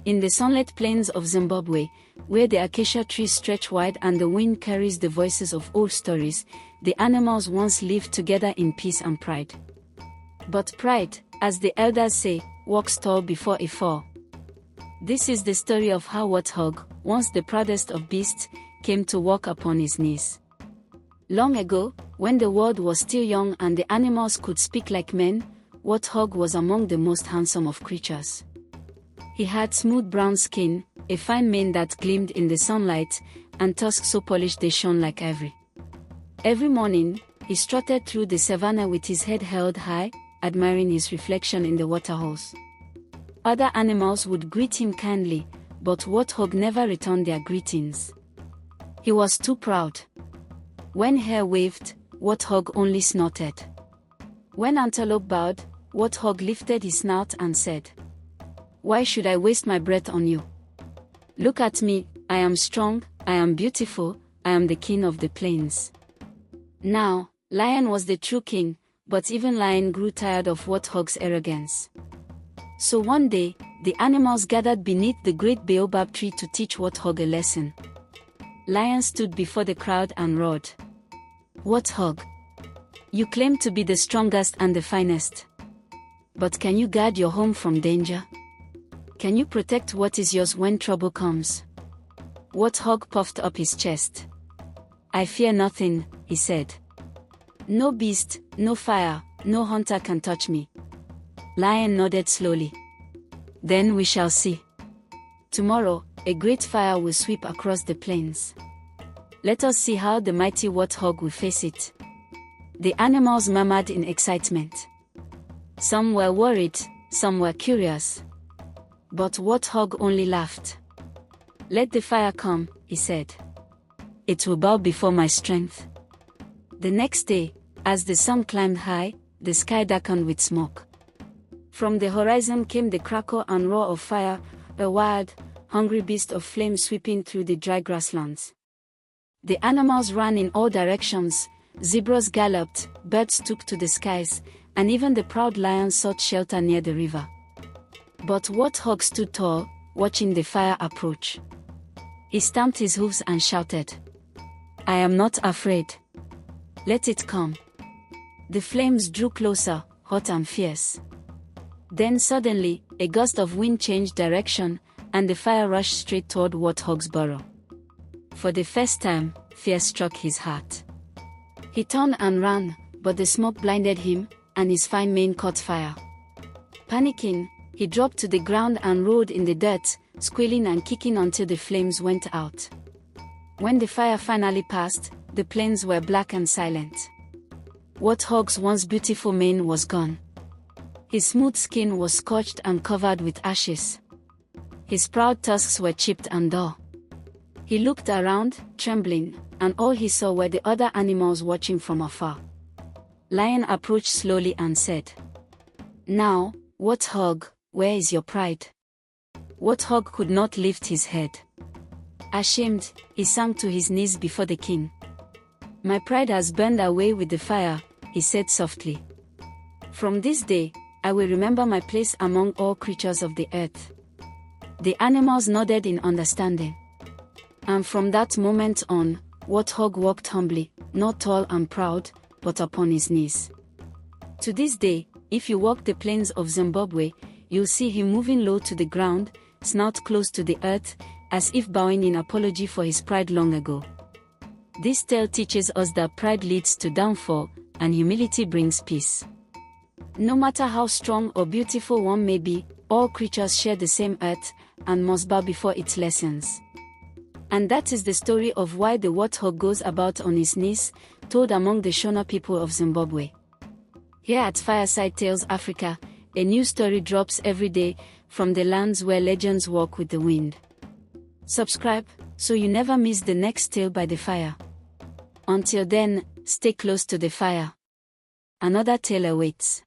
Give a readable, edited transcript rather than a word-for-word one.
In the sunlit plains of Zimbabwe, where the acacia trees stretch wide and the wind carries the voices of old stories, the animals once lived together in peace and pride. But pride, as the elders say, walks tall before a fall. This is the story of how Warthog, once the proudest of beasts, came to walk upon his knees. Long ago, when the world was still young and the animals could speak like men, Warthog was among the most handsome of creatures. He had smooth brown skin, a fine mane that gleamed in the sunlight, and tusks so polished they shone like ivory. Every morning, he strutted through the savannah with his head held high, admiring his reflection in the waterholes. Other animals would greet him kindly, but Warthog never returned their greetings. He was too proud. When hare waved, Warthog only snorted. When antelope bowed, Warthog lifted his snout and said, "Why should I waste my breath on you? Look at me, I am strong, I am beautiful, I am the king of the plains." Now, Lion was the true king, but even Lion grew tired of Warthog's arrogance. So one day, the animals gathered beneath the great baobab tree to teach Warthog a lesson. Lion stood before the crowd and roared, "Warthog, you claim to be the strongest and the finest. But can you guard your home from danger? Can you protect what is yours when trouble comes?" Warthog puffed up his chest. "I fear nothing," he said. "No beast, no fire, no hunter can touch me." Lion nodded slowly. "Then we shall see. Tomorrow, a great fire will sweep across the plains. Let us see how the mighty Warthog will face it." The animals murmured in excitement. Some were worried, some were curious. But Warthog only laughed. "Let the fire come," he said. "It will bow before my strength." The next day, as the sun climbed high, the sky darkened with smoke. From the horizon came the crackle and roar of fire, a wild, hungry beast of flame sweeping through the dry grasslands. The animals ran in all directions, zebras galloped, birds took to the skies, and even the proud lion sought shelter near the river. But Warthog stood tall, watching the fire approach. He stamped his hooves and shouted, "I am not afraid. Let it come." The flames drew closer, hot and fierce. Then suddenly, a gust of wind changed direction, and the fire rushed straight toward Warthog's burrow. For the first time, fear struck his heart. He turned and ran, but the smoke blinded him, and his fine mane caught fire. Panicking, he dropped to the ground and rolled in the dirt, squealing and kicking until the flames went out. When the fire finally passed, the plains were black and silent. Warthog's once beautiful mane was gone. His smooth skin was scorched and covered with ashes. His proud tusks were chipped and dull. He looked around, trembling, and all he saw were the other animals watching from afar. Lion approached slowly and said, "Now, Warthog, where is your pride?" Warthog could not lift his head. Ashamed, he sank to his knees before the king. "My pride has burned away with the fire," he said softly. "From this day, I will remember my place among all creatures of the earth." The animals nodded in understanding. And from that moment on, Warthog walked humbly, not tall and proud, but upon his knees. To this day, if you walk the plains of Zimbabwe, you'll see him moving low to the ground, snout close to the earth, as if bowing in apology for his pride long ago. This tale teaches us that pride leads to downfall, and humility brings peace. No matter how strong or beautiful one may be, all creatures share the same earth, and must bow before its lessons. And that is the story of why the Warthog goes about on his knees, told among the Shona people of Zimbabwe. Here at Fireside Tales Africa, a new story drops every day, from the lands where legends walk with the wind. Subscribe, so you never miss the next tale by the fire. Until then, stay close to the fire. Another tale awaits.